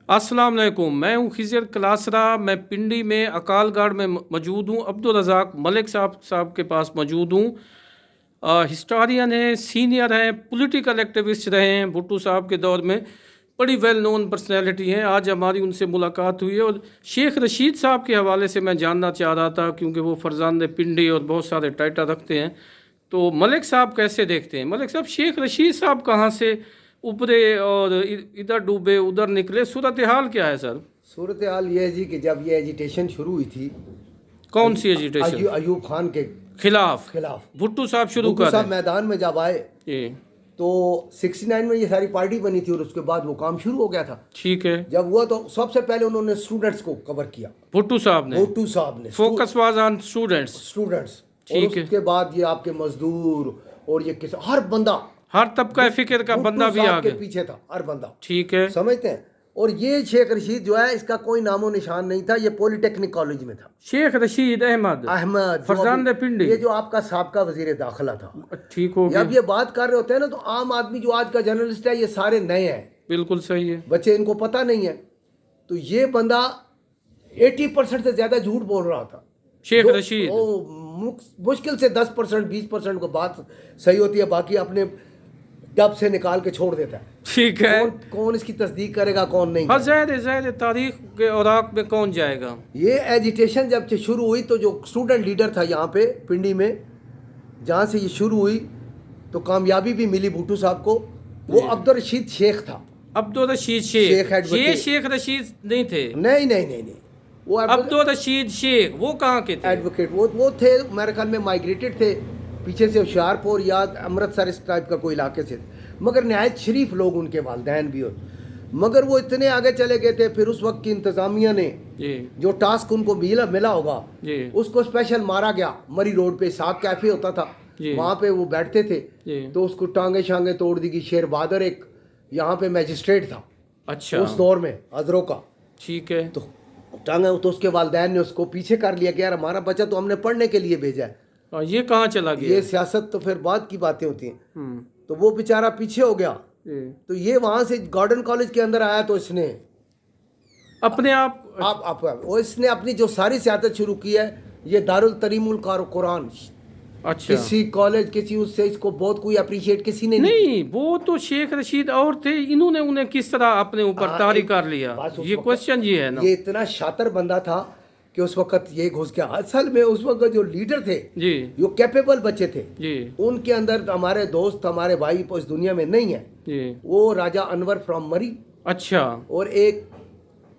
अस्सलाम वालेकुम। मैं हूँ खिज़र क्लासरा। मैं पिंडी में अकालगढ़ में मौजूद हूँ। अब्दुल रज़ाक मलिक साहब के पास मौजूद हूँ। हिस्टोरियन हैं, सीनियर हैं, पॉलिटिकल एक्टिविस्ट रहे हैं भुट्टो साहब के दौर में, बड़ी वेल नोन पर्सनैलिटी हैं। आज हमारी उनसे मुलाकात हुई है और शेख रशीद साहब के हवाले से मैं जानना चाह रहा था, क्योंकि वो फरजांद पिंडी और बहुत सारे टाइटल रखते हैं। तो मलिक साहब कैसे देखते हैं? मलिक साहब, शेख रशीद साहब कहाँ से उभरे और इधर डूबे उधर निकले, सूरत हाल क्या है सर? सूरत हाल ये है जी कि जब ये एजिटेशन शुरू हुई थी कौन सी एजिटेशन? अयूब खान के खिलाफ खिलाफ, भुट्टो साहब शुरू भुट्टो कर साहब रहे मैदान में जब आए हैं। तो 69 में ये सारी पार्टी बनी थी और उसके बाद वो काम शुरू हो गया था। ठीक है। जब हुआ तो सबसे पहले उन्होंने स्टूडेंट्स को कवर किया। भुट्टो साहब ने focus was on students. Students और ठीक है। उसके बाद ये आपके मजदूर और ये किस हर बंदा, हर तबका फिक्र का बंदा भी आ के गया। पीछे था हर बंदा। ठीक है। समझते हैं। और ये शेख रशीद जो है, इसका कोई नामो निशान नहीं था। ये पॉलिटेक्निक कॉलेज में था। शेख रशीद अहमद फरजांद पिंडी, ये जो आपका साबका वजीर दाखिला था। ठीक हो गया। जब ये बात कर रहे होते हैं ना, तो आम आदमी जो आज का जर्नलिस्ट है, ये सारे नए हैं। बिल्कुल सही है। बच्चे इनको पता नहीं है। तो ये बंदा 80% से ज्यादा झूठ बोल रहा था। शेख रशीद मुश्किल से 10% 20% को बात सही होती है, बाकी अपने डब से निकाल के छोड़ देता है। ठीक है। कौन इसकी तस्दीक करेगा, कौन नहीं। हाँ, ज़ाहिर है, तारीख के औराक में कौन जाएगा। ये एजिटेशन जब से शुरू हुई, तो जो स्टूडेंट लीडर था यहाँ पे पिंडी में, जहाँ से ये शुरू हुई, तो कामयाबी भी मिली भुट्टो साहब को। वो अब्दुल रशीद शेख था। अब्दुल रशीद शेख, ये शेख रशीद नहीं थे। नहीं, वो अब्दुल रशीद शेख वो कहाँ के थे? एडवोकेट वो थे, मेरे ख्याल में माइग्रेटेड थे पीछे से, होशियारपुर या अमृतसर इस टाइप का कोई इलाके से, मगर नहायत शरीफ लोग उनके वालिदैन भी। और मगर वो इतने आगे चले गए थे, फिर उस वक्त की इंतज़ामिया ने जो टास्क उनको मिला होगा, उसको स्पेशल मारा गया। मरी रोड पे साग कैफे होता था, वहाँ पे वो बैठते थे, तो उसको टांगे शांगे तोड़ दी गई। शेर बहादुर एक यहाँ पे मैजिस्ट्रेट था। अच्छा। उस दौर में हजरों का। ठीक है। तो टांगे, तो उसके वालिदैन ने उसको पीछे कर लिया कि यार हमारा बच्चा तो हमने पढ़ने के लिए भेजा है, ये कहाँ चला गया? ये सियासत तो फिर बाद की बातें होती हैं। तो वो बेचारा पीछे हो गया। तो ये वहां से गॉर्डन कॉलेज के अंदर आया, तो इसने अपने आप वो इसने अपनी जो सारी सियासत शुरू की है, ये दारुल तरीमुल कुरान। अच्छा। किसी कॉलेज किसी उससे इसको बहुत कोई अप्रिशिएट किसी ने नहीं। वो तो शेख रशीद और थे, इन्होंने उन्हें किस तरह अपने ऊपर तारी कर लिया, ये क्वेश्चन ये है ना। ये इतना शातिर बंदा था कि उस वक्त ये घुस गया। असल में उस वक्त जो लीडर थे जी, जो कैपेबल बच्चे थे जी, उनके अंदर हमारे दोस्त, हमारे भाई इस दुनिया में नहीं है जी। वो राजा अनवर फ्रॉम मरी, अच्छा, और एक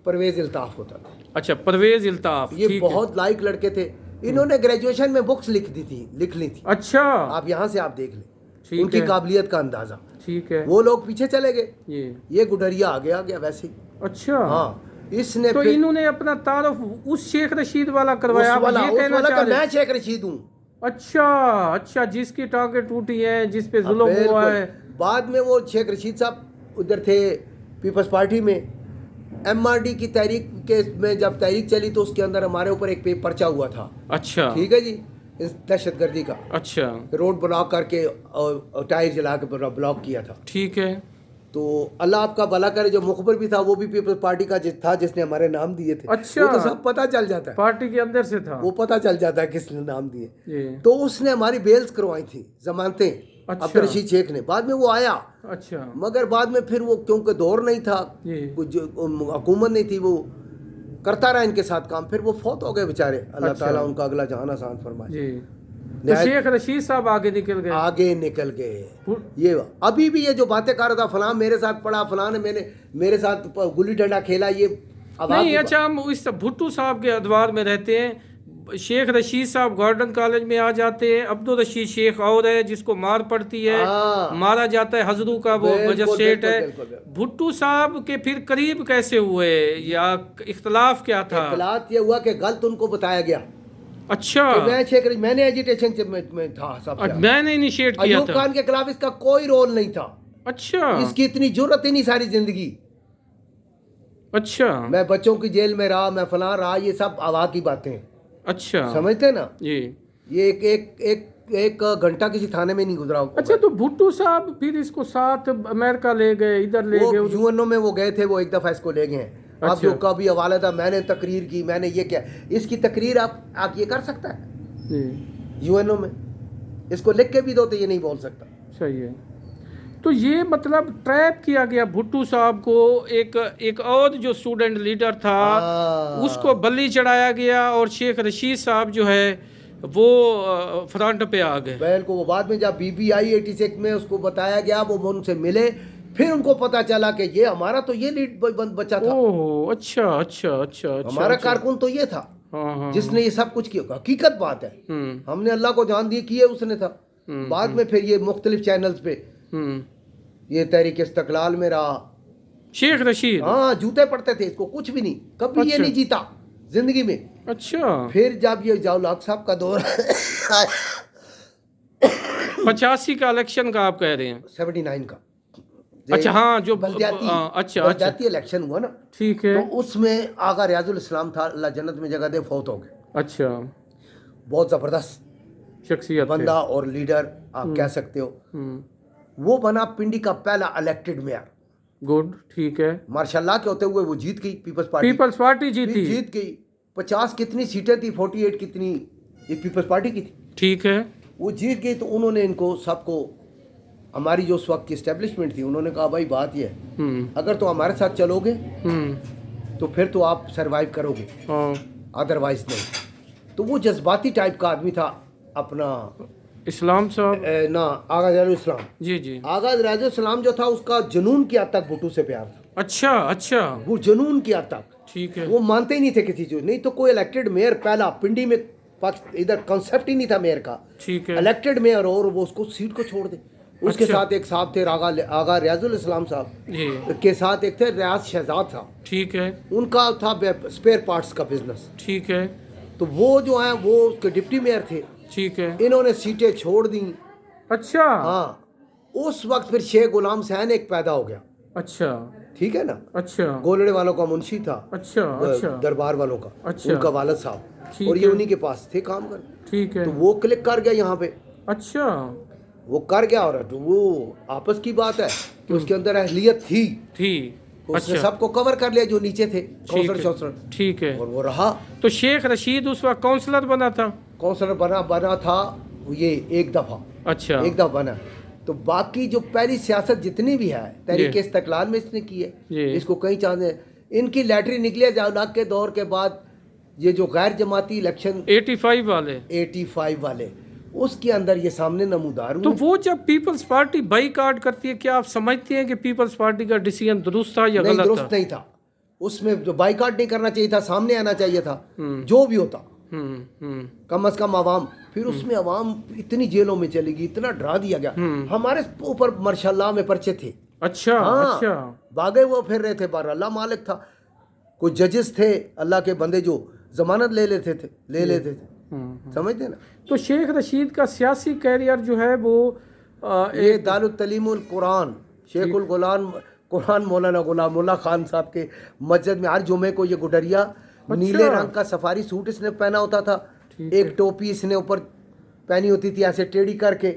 परवेज इल्ताफ होता था। अच्छा, परवेज इल्ताफ। ये बहुत लाइक लड़के थे। इन्होंने ग्रेजुएशन में बुक्स लिख ली थी। अच्छा। आप यहाँ से आप देख लें उनकी काबिलियत का अंदाजा। ठीक है। वो लोग पीछे चले गए, ये गुडरिया आ गया वैसे ही। अच्छा। हाँ, इसने तो इन्होंने अपना तारुफ उस शेख रशीद वाला करवाया। उस वाला मैं शेख रशीद हूँ। अच्छा, जिसकी टांगे टूटी है, जिस पे जुल्म हुआ है। बाद में वो शेख रशीद साहब उधर थे पीपल्स पार्टी में। MRD की तहरीक के में जब तहरीक चली, तो उसके अंदर हमारे ऊपर एक पर्चा हुआ था। अच्छा। ठीक है जी, इस दहशतगर्दी का। अच्छा। रोड ब्लॉक करके और टायर जला के ब्लॉक किया था। ठीक है। तो अल्लाह आपका भला करे, जो मुखबर भी था वो भी पीपल्स पार्टी का था, जिसने हमारे नाम दिए थे। अच्छा। वो तो सब पता चल जाता है, पार्टी के अंदर से था, वो पता चल जाता है किसने नाम दिए। तो उसने हमारी बेल्स करवाई थी, जमानतें। अच्छा। अब्दुल रशीद शेख ने, बाद में वो आया। अच्छा। मगर बाद में फिर वो, क्योंकि दौर नहीं था, कुछ हुकूमत नहीं थी, वो करता रहा इनके साथ काम, फिर वो फौत हो गए बेचारे। अल्लाह ताला उनका अगला जहान आसान फरमाए। तो शेख रशीद साहब आगे निकल गए। ये अभी भी ये जो बातें कर रहा था, फलां मेरे साथ पढ़ा, फलां ने मेरे साथ गुल्ली डंडा खेला, ये नहीं। अच्छा, हम इस भुट्टो साहब के अदवार में रहते हैं। शेख रशीद साहब गॉर्डन कॉलेज में आ जाते हैं। अब्दुल रशीद शेख और है जिसको मार पड़ती है, मारा जाता है। हजरू का वो मजिस्ट्रेट है। भुट्टो साहब के फिर करीब कैसे हुए, या इख्तलाफ क्या था? इख्तलाफ ये हुआ कि गलत उनको बताया गया। अच्छा। मैंने एजिटेशन में था सब, मैंने इनिशिएट किया था। अयूब खान के खिलाफ इसका कोई रोल नहीं था। अच्छा। इसकी इतनी जरूरत ही नहीं सारी जिंदगी। अच्छा। मैं बच्चों की जेल में रहा, मैं फलां रहा, ये सब हवा की बातें। अच्छा। समझते ना जी। ये एक एक घंटा किसी थाने में नहीं गुजरा होगा। अच्छा, तो भुट्टो साहब फिर इसको साथ अमेरिका ले गए, इधर ले वो गए यूएनओ में वो गए थे, वो एक दफ़ा इसको ले गए हैं। अब अच्छा। जो कभी हवाला था, मैंने तकरीर की, मैंने ये क्या, इसकी तकरीर आप ये कर सकता है जी, यूएनओ में? इसको लिख के भी दो तो ये नहीं बोल सकता। सही है। तो ये मतलब ट्रैप किया गया भुट्टो साहब को, एक और जो स्टूडेंट लीडर था हाँ। उसको बलि चढ़ाया गया, और शेख रशीद साहब जो है वो फ्रंट पे आ गए। बैल को वो बाद में जब BBI 86 में उसको बताया गया, वो उनसे मिले, फिर उनको पता चला कि ये हमारा तो ये लीड बच्चा था, ओह, अच्छा अच्छा अच्छा अच्छा, हमारा अच्छा। कारकुन तो ये था हाँ हाँ, जिसने ये सब कुछ किया। हकीकत बात है, हमने अल्लाह को जान दी किए उसने था। बाद में फिर ये मुख्तलिफ चैनल्स पे ये तहरीक इस्तकलाल में रहा। शेख रशीद, हाँ, जूते पड़ते थे इसको, कुछ भी नहीं, कभी ये अच्छा। नहीं जीता जिंदगी में। अच्छा, फिर जब ये जाउलाक साहब का दौर 85 का इलेक्शन का आप कह रहे हैं? 79 का, अच्छा, हाँ, जो बलदियाती अच्छा अच्छा, बलदियाती इलेक्शन हुआ ना, ठीक है। तो उसमें आगा रियाजुल इस्लाम था, अल्लाह जन्नत में जगह दे, फौत हो गए। अच्छा, बहुत ज़बरदस्त शख्सियत थे। बंदा और लीडर आप कह सकते हो। वो बना पिंडी का पहला इलेक्टेड मेयर। गुड, ठीक है। माशाल्लाह के होते हुए वो जीत गई, पीपल्स पार्टी पीपल्स पार्टी जीती, जीत गई। 50 कितनी सीटें थी, 48 कितनी, ये पीपल्स पार्टी की थी, ठीक है। वो जीत गई। तो उन्होंने इनको सबको, हमारी जो उस वक्त की एस्टेब्लिशमेंट थी, उन्होंने कहा भाई बात ये है, अगर तो हमारे साथ चलोगे तो फिर तो आप सरवाइव करोगे, अदरवाइज नहीं। तो वो जज्बाती टाइप का आदमी था अपना इस्लाम साहब, ना आगा रियाजुल इस्लाम। जी जी, आगा रियाजुल इस्लाम जो था, उसका जुनून की हद तक भुट्टो से प्यार था। अच्छा अच्छा, वो जुनून की हद तक, ठीक है। वो मानते ही नहीं थे किसी चीज, नहीं तो कोई इलेक्टेड मेयर पहला पिंडी में, इधर कंसेप्ट ही नहीं था मेयर का, ठीक है। इलेक्टेड मेयर और वो उसको सीट को छोड़ दे। उसके अच्छा। साथ एक साहब थे आगा रियाजुल इस्लाम साहब, जी, के साथ एक थे रियाज शहजाद साहब, ठीक है, उनका था स्पेयर पार्ट्स का बिजनेस। ठीक है, तो वो जो है वो उसके डिप्टी मेयर थे, ठीक है। इन्होंने सीटें छोड़ दी। अच्छा हाँ, उस वक्त फिर शेख गुलाम सैन एक पैदा हो गया, अच्छा ठीक है ना, अच्छा गोलड़े वालों का मुंशी था, अच्छा अच्छा, दरबार वालों का, अच्छा। उनका वालिद साहब, ठीक और ये है। उन्हीं के पास थे काम कर। ठीक है, तो वो क्लिक कर गया यहाँ पे, अच्छा, वो कर गया। और तो वो आपस की बात है कि उसके अंदर अहलियत थी, ठीक, उसने अच्छा, सबको कवर कर लिया जो नीचे थे, ठीक काउंसलर है, शौसलर, ठीक है। और वो रहा। तो शेख रशीद उस वक्त काउंसलर बना था? काउंसलर बना था ये एक दफ़ा, अच्छा, एक दफ़ा बना। तो बाकी जो पहली सियासत जितनी भी है तहरीक इस्तकलाल में इसने की है, इसको कई चांस है। इनकी लैटरी निकली है जावलाक के दौर के बाद, ये जो गैर जमाती इलेक्शन 85 वाले, 85 वाले, उसके अंदर ये सामने नमूदार तो हुए। वो जब पीपल्स पार्टी बाईकाट करती है, क्या आप समझते हैं कि पीपल्स पार्टी का डिसीजन दुरुस्त था या नहीं, गलत दुरुस्त था? नहीं था। उसमें जो बाइकाट नहीं करना चाहिए था, सामने आना चाहिए था, जो भी होता, कम अज कम आवाम। फिर उसमें आवाम इतनी जेलों में चली गई, इतना डरा दिया गया। हमारे ऊपर माशाल्लाह में पर्चे थे। अच्छा, हाँ, अच्छा, भागे वो फिर रहे थे बाहर, अल्लाह मालिक था। कोई जजेस थे अल्लाह के बंदे जो जमानत ले लेते थे, समझते ना। तो शेख रशीद का सियासी कैरियर जो है वो ये दारुल तलीमुल कुरान, शेखुल गुलाम कुरान मौलाना गुलामुल्लाह खान साहब के मस्जिद में हर जुमे को ये गुडरिया, नीले रंग का सफारी सूट इसने पहना होता था, एक टोपी इसने ऊपर पहनी होती थी ऐसे टेढ़ी करके,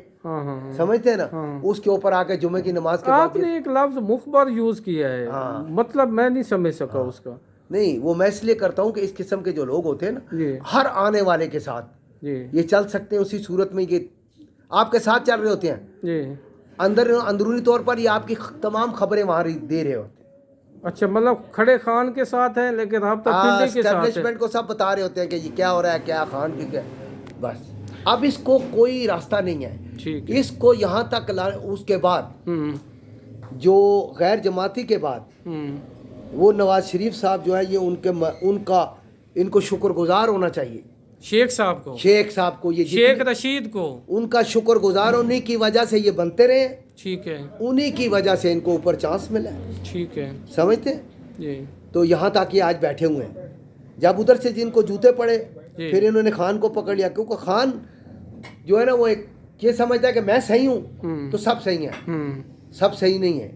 समझते हैं ना। उसके ऊपर आके जुमे की नमाज के बाद आपने एक लफ्ज मुखबर यूज किया है, मतलब मैं नहीं समझ सका उसका। नहीं, वो मैं इसलिए करता हूँ कि इस किस्म के जो लोग होते हैं ना, हर आने वाले के साथ ये चल सकते हैं उसी सूरत में, ये आपके साथ चल रहे होते हैं, अंदरूनी तौर पर ये आपकी तमाम खबरें वहाँ दे रहे होते हैं। अच्छा, मतलब खड़े खान के साथ है लेकिन आप तो पिंडी के साथ है। एस्टेब्लिशमेंट को सब बता रहे होते हैं कि ये क्या हो रहा है, क्या खान की क्या। बस अब इसको कोई रास्ता नहीं है, ठीक, इसको यहाँ तक उसके बाद जो गैर जमाती के बाद वो नवाज शरीफ साहब जो है, ये इनको शुक्रगुजार होना चाहिए। शेख साहब को, शेख साहब को, ये शेख रशीद को, उनका शुक्रगुजार होने की वजह से ये बनते रहे, ठीक है, उन्हीं की वजह से इनको ऊपर चांस मिला है, ठीक है, समझते हैं। जी, तो यहाँ तक ये आज बैठे हुए हैं। जब उधर से जिनको जूते पड़े, फिर इन्होंने खान को पकड़ लिया, क्योंकि खान जो है ना वो एक ये समझता है कि मैं सही हूँ तो सब सही है, सब सही नहीं है।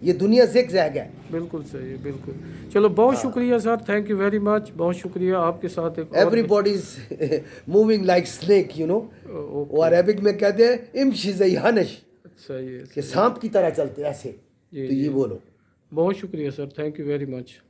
ये दुनिया जिग जैग है। बिल्कुल सही है, बिल्कुल। चलो बहुत शुक्रिया sir, thank you very much, बहुत शुक्रिया। आपके साथ एक और everybody is moving like snake, you know. Okay, वो अरबिक में कहते हैं इम्शी ज़ई हनश, सही है, कि सांप की तरह चलते ऐसे। जी, तो ये जी। बोलो। बहुत शुक्रिया sir, thank you very much.